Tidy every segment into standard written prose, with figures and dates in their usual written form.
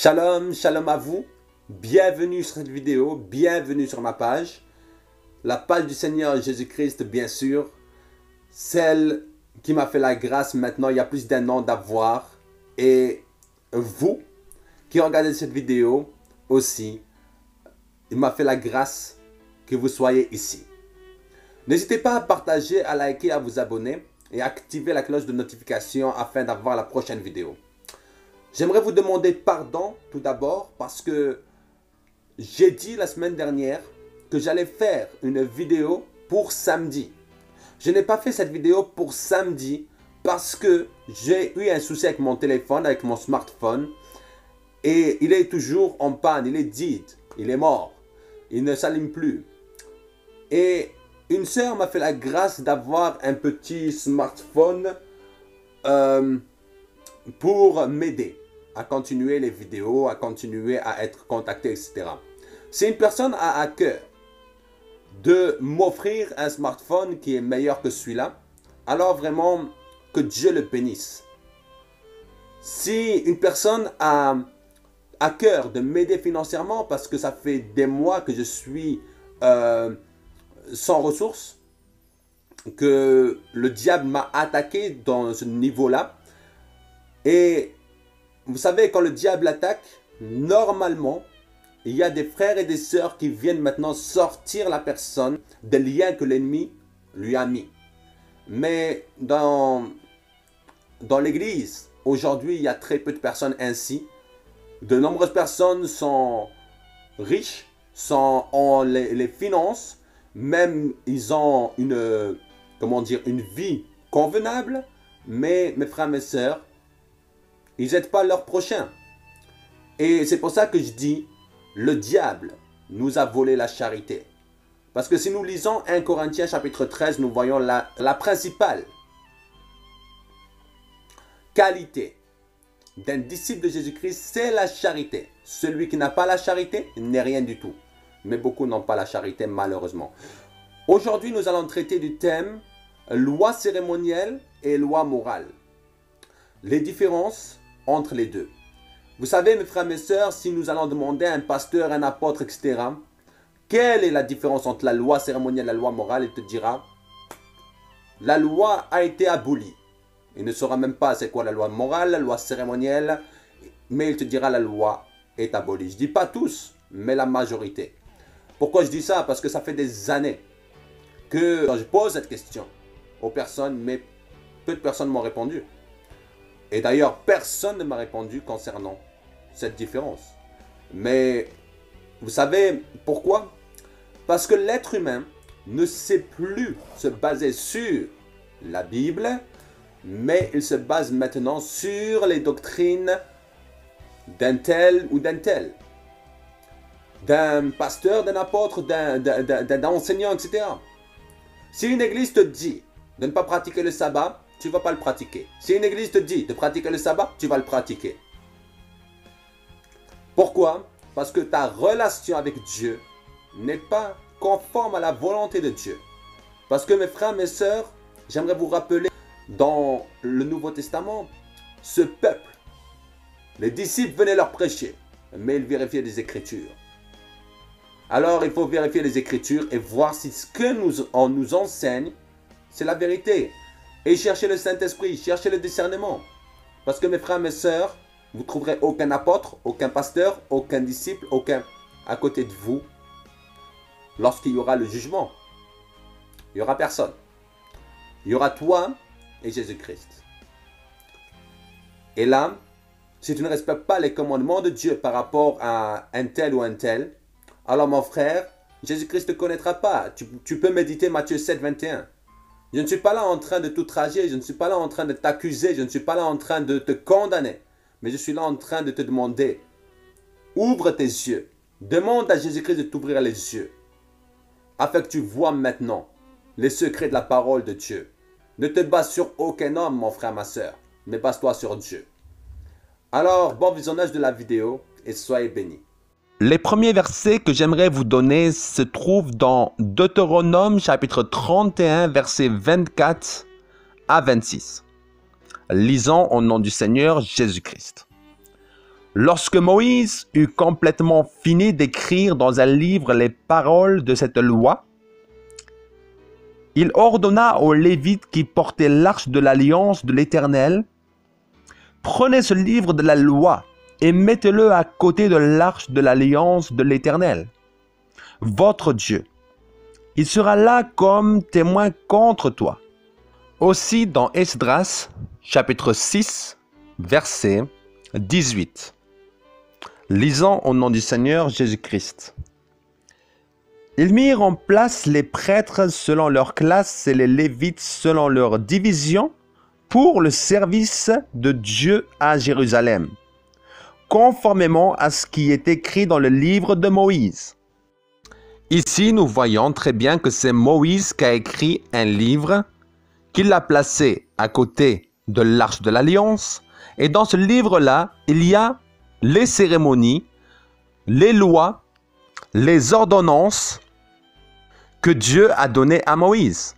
Shalom, shalom à vous. Bienvenue sur cette vidéo, bienvenue sur ma page. La page du Seigneur Jésus-Christ, bien sûr. Celle qui m'a fait la grâce maintenant, il y a plus d'un an d'avoir. Et vous qui regardez cette vidéo aussi, il m'a fait la grâce que vous soyez ici. N'hésitez pas à partager, à liker, à vous abonner et à activer la cloche de notification afin d'avoir la prochaine vidéo. J'aimerais vous demander pardon tout d'abord parce que j'ai dit la semaine dernière que j'allais faire une vidéo pour samedi. Je n'ai pas fait cette vidéo pour samedi parce que j'ai eu un souci avec mon téléphone, avec mon smartphone. Et il est toujours en panne, il est dead, il est mort. Il ne s'allume plus. Et une sœur m'a fait la grâce d'avoir un petit smartphone pour m'aider à continuer les vidéos, à continuer à être contacté, etc. Si une personne a à cœur de m'offrir un smartphone qui est meilleur que celui-là, alors vraiment que Dieu le bénisse. Si une personne a à cœur de m'aider financièrement parce que ça fait des mois que je suis sans ressources, que le diable m'a attaqué dans ce niveau-là, et vous savez, quand le diable attaque, normalement, il y a des frères et des sœurs qui viennent maintenant sortir la personne des liens que l'ennemi lui a mis. Mais dans l'église, aujourd'hui, il y a très peu de personnes ainsi. De nombreuses personnes sont riches, ont les finances, même ils ont une vie convenable, mais mes frères et mes sœurs, ils n'aident pas leurs prochains. Et c'est pour ça que je dis, le diable nous a volé la charité. Parce que si nous lisons 1 Corinthiens chapitre 13, nous voyons la principale qualité d'un disciple de Jésus-Christ, c'est la charité. Celui qui n'a pas la charité n'est rien du tout. Mais beaucoup n'ont pas la charité, malheureusement. Aujourd'hui, nous allons traiter du thème loi cérémonielle et loi morale. Les différences entre les deux. Vous savez, mes frères et mes sœurs, si nous allons demander à un pasteur, un apôtre, etc., quelle est la différence entre la loi cérémonielle et la loi morale, il te dira, la loi a été abolie. Il ne saura même pas c'est quoi la loi morale, la loi cérémonielle, mais il te dira la loi est abolie. Je ne dis pas tous, mais la majorité. Pourquoi je dis ça? Parce que ça fait des années que je pose cette question aux personnes, mais peu de personnes m'ont répondu. Et d'ailleurs, personne ne m'a répondu concernant cette différence. Mais vous savez pourquoi? Parce que l'être humain ne sait plus se baser sur la Bible, mais il se base maintenant sur les doctrines d'un tel ou d'un tel. D'un pasteur, d'un apôtre, d'un enseignant, etc. Si une église te dit de ne pas pratiquer le sabbat, tu ne vas pas le pratiquer. Si une église te dit de pratiquer le sabbat, tu vas le pratiquer. Pourquoi? Parce que ta relation avec Dieu n'est pas conforme à la volonté de Dieu. Parce que mes frères, mes sœurs, j'aimerais vous rappeler dans le Nouveau Testament, ce peuple, les disciples venaient leur prêcher, mais ils vérifiaient les Écritures. Alors il faut vérifier les Écritures et voir si ce que on nous enseigne, c'est la vérité. Et cherchez le Saint-Esprit, cherchez le discernement. Parce que mes frères, mes sœurs, vous ne trouverez aucun apôtre, aucun pasteur, aucun disciple, aucun à côté de vous. Lorsqu'il y aura le jugement, il n'y aura personne. Il y aura toi et Jésus-Christ. Et là, si tu ne respectes pas les commandements de Dieu par rapport à un tel ou un tel, alors mon frère, Jésus-Christ ne te connaîtra pas. Tu peux méditer Matthieu 7, 21. Je ne suis pas là en train de t'outrager, je ne suis pas là en train de t'accuser, je ne suis pas là en train de te condamner. Mais je suis là en train de te demander, ouvre tes yeux, demande à Jésus-Christ de t'ouvrir les yeux, afin que tu vois maintenant les secrets de la parole de Dieu. Ne te base sur aucun homme, mon frère, ma soeur, mais base-toi sur Dieu. Alors, bon visionnage de la vidéo et soyez bénis. Les premiers versets que j'aimerais vous donner se trouvent dans Deutéronome chapitre 31, versets 24 à 26. Lisons au nom du Seigneur Jésus-Christ. Lorsque Moïse eut complètement fini d'écrire dans un livre les paroles de cette loi, il ordonna aux Lévites qui portaient l'arche de l'alliance de l'Éternel: prenez ce livre de la loi et mettez-le à côté de l'arche de l'alliance de l'Éternel, votre Dieu. Il sera là comme témoin contre toi. Aussi dans Esdras, chapitre 6, verset 18. Lisons au nom du Seigneur Jésus-Christ. Ils mirent en place les prêtres selon leur classe et les Lévites selon leur division pour le service de Dieu à Jérusalem, conformément à ce qui est écrit dans le livre de Moïse. Ici, nous voyons très bien que c'est Moïse qui a écrit un livre, qu'il a placé à côté de l'arche de l'Alliance. Et dans ce livre-là, il y a les cérémonies, les lois, les ordonnances que Dieu a données à Moïse.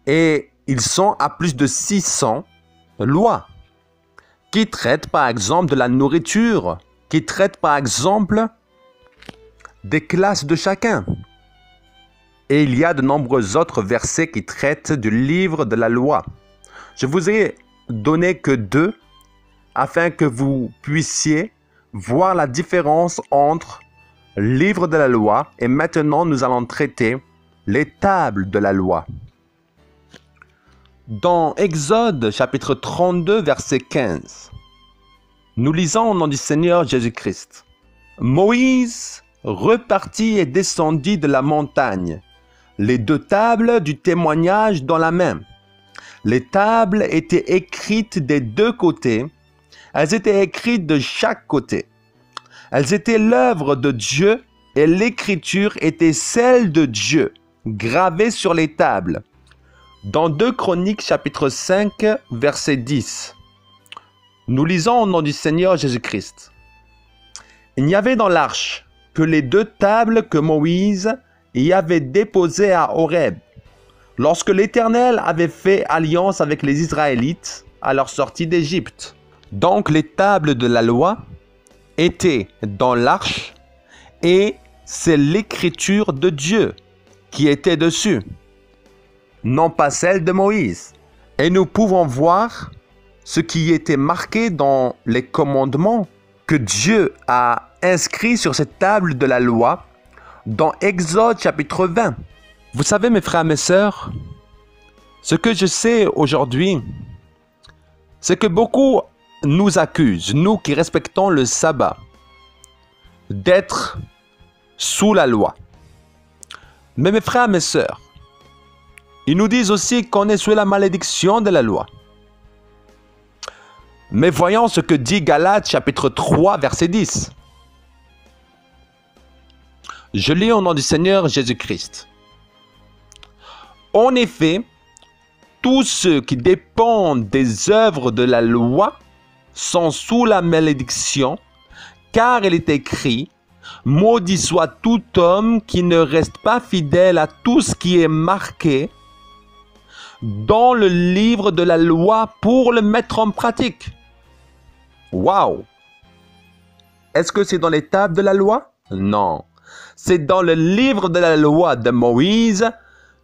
Et ils sont à plus de 600 lois qui traitent par exemple de la nourriture, qui traitent par exemple des classes de chacun. Et il y a de nombreux autres versets qui traitent du livre de la loi. Je vous ai donné que 2 afin que vous puissiez voir la différence entre le livre de la loi et maintenant nous allons traiter les tables de la loi. Dans Exode chapitre 32 verset 15, nous lisons au nom du Seigneur Jésus-Christ. Moïse repartit et descendit de la montagne, les 2 tables du témoignage dans la main. Les tables étaient écrites des 2 côtés. Elles étaient écrites de chaque côté. Elles étaient l'œuvre de Dieu et l'écriture était celle de Dieu, gravée sur les tables. Dans 2 Chroniques chapitre 5 verset 10, nous lisons au nom du Seigneur Jésus-Christ. Il n'y avait dans l'arche que les 2 tables que Moïse y avait déposées à Horeb, lorsque l'Éternel avait fait alliance avec les Israélites à leur sortie d'Égypte. Donc les tables de la loi étaient dans l'arche et c'est l'écriture de Dieu qui était dessus, non pas celle de Moïse. Et nous pouvons voir ce qui était marqué dans les commandements que Dieu a inscrits sur cette table de la loi dans Exode chapitre 20. Vous savez mes frères et mes sœurs, ce que je sais aujourd'hui, c'est que beaucoup nous accusent, nous qui respectons le sabbat, d'être sous la loi. Mais mes frères et mes sœurs, ils nous disent aussi qu'on est sous la malédiction de la loi. Mais voyons ce que dit Galates chapitre 3 verset 10. Je lis au nom du Seigneur Jésus-Christ. En effet, tous ceux qui dépendent des œuvres de la loi sont sous la malédiction, car il est écrit: maudit soit tout homme qui ne reste pas fidèle à tout ce qui est marqué dans le livre de la loi pour le mettre en pratique. Waouh! Est-ce que c'est dans les tables de la loi? Non. C'est dans le livre de la loi de Moïse.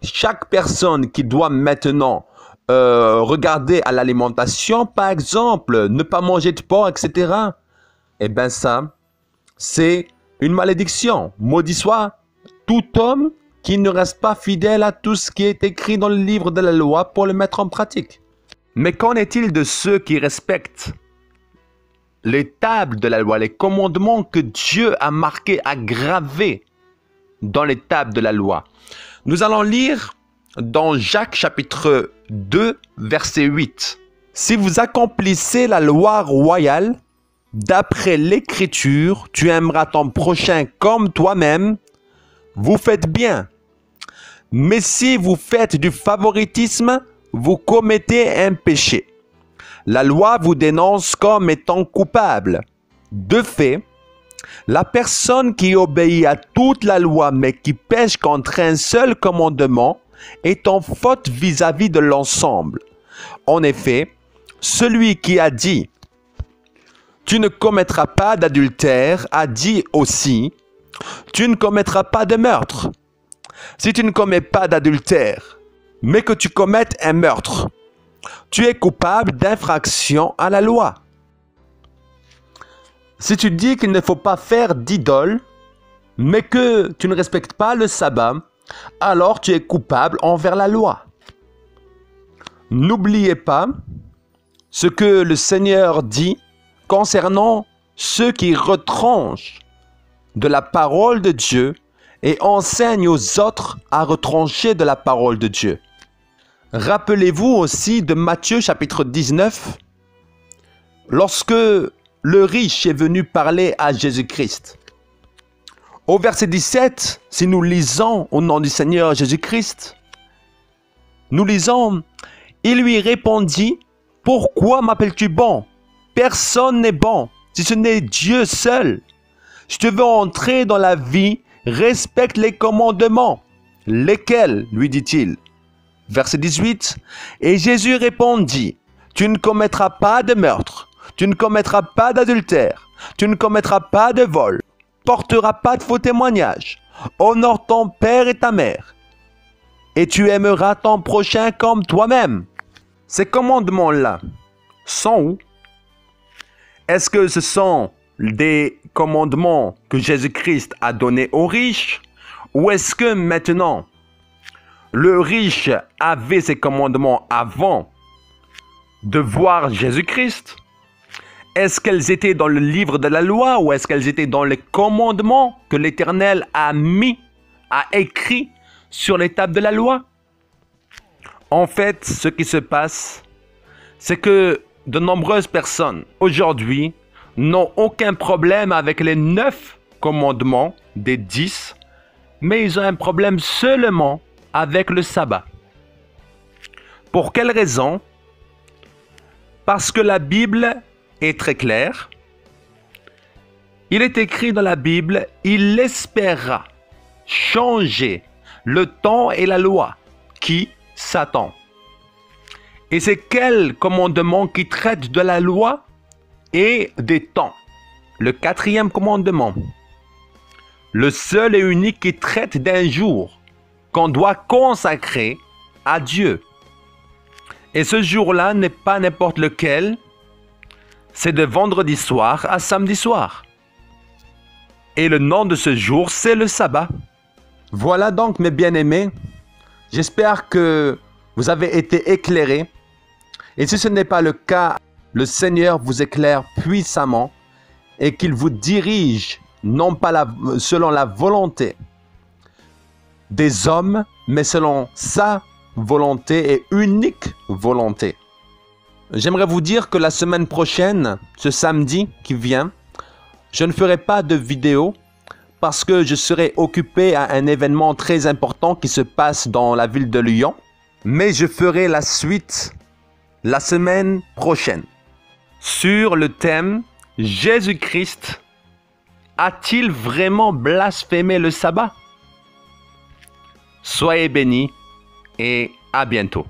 Chaque personne qui doit maintenant regarder à l'alimentation, par exemple, ne pas manger de porc, etc. Eh bien ça, c'est une malédiction. Maudit soit tout homme qui ne reste pas fidèle à tout ce qui est écrit dans le livre de la loi pour le mettre en pratique. Mais qu'en est-il de ceux qui respectent les tables de la loi, les commandements que Dieu a marqués, a gravés dans les tables de la loi? Nous allons lire dans Jacques chapitre 2, verset 8. Si vous accomplissez la loi royale, d'après l'écriture, tu aimeras ton prochain comme toi-même, vous faites bien. Mais si vous faites du favoritisme, vous commettez un péché. La loi vous dénonce comme étant coupable. De fait, la personne qui obéit à toute la loi mais qui pêche contre un seul commandement est en faute vis-à-vis de l'ensemble. En effet, celui qui a dit tu ne commettras pas d'adultère a dit aussi, tu ne commettras pas de meurtre. Si tu ne commets pas d'adultère, mais que tu commettes un meurtre, tu es coupable d'infraction à la loi. Si tu dis qu'il ne faut pas faire d'idole, mais que tu ne respectes pas le sabbat, alors tu es coupable envers la loi. N'oubliez pas ce que le Seigneur dit concernant ceux qui retranchent de la parole de Dieu et enseignent aux autres à retrancher de la parole de Dieu. Rappelez-vous aussi de Matthieu chapitre 19, lorsque le riche est venu parler à Jésus-Christ. Au verset 17, si nous lisons au nom du Seigneur Jésus-Christ, nous lisons, il lui répondit, « Pourquoi m'appelles-tu bon? Personne n'est bon, si ce n'est Dieu seul. Je te veux entrer dans la vie, respecte les commandements. » Lesquels, lui dit-il. Verset 18, et Jésus répondit, « Tu ne commettras pas de meurtre, tu ne commettras pas d'adultère, tu ne commettras pas de vol, porteras pas de faux témoignages, honore ton père et ta mère, et tu aimeras ton prochain comme toi-même. » Ces commandements-là sont où? Est-ce que ce sont des commandements que Jésus-Christ a donnés aux riches? Ou est-ce que maintenant, le riche avait ces commandements avant de voir Jésus-Christ? Est-ce qu'elles étaient dans le livre de la loi ou est-ce qu'elles étaient dans les commandements que l'Éternel a écrit sur les tables de la loi? En fait, ce qui se passe, c'est que de nombreuses personnes aujourd'hui n'ont aucun problème avec les 9 commandements des 10, mais ils ont un problème seulement avec le sabbat. Pour quelle raison? Parce que la Bible est très claire. Il est écrit dans la Bible, il espéra changer le temps et la loi. Qui? Satan. Et c'est quel commandement qui traite de la loi et des temps? Le 4e commandement. Le seul et unique qui traite d'un jour qu'on doit consacrer à Dieu. Et ce jour-là n'est pas n'importe lequel, c'est de vendredi soir à samedi soir. Et le nom de ce jour, c'est le sabbat. Voilà donc mes bien-aimés, j'espère que vous avez été éclairés. Et si ce n'est pas le cas, le Seigneur vous éclaire puissamment et qu'il vous dirige, non pas selon la volonté des hommes, mais selon sa volonté et unique volonté. J'aimerais vous dire que la semaine prochaine, ce samedi qui vient, je ne ferai pas de vidéo parce que je serai occupé à un événement très important qui se passe dans la ville de Lyon. Mais je ferai la suite la semaine prochaine sur le thème « Jésus-Christ a-t-il vraiment blasphémé le sabbat ?» Soyez bénis et à bientôt.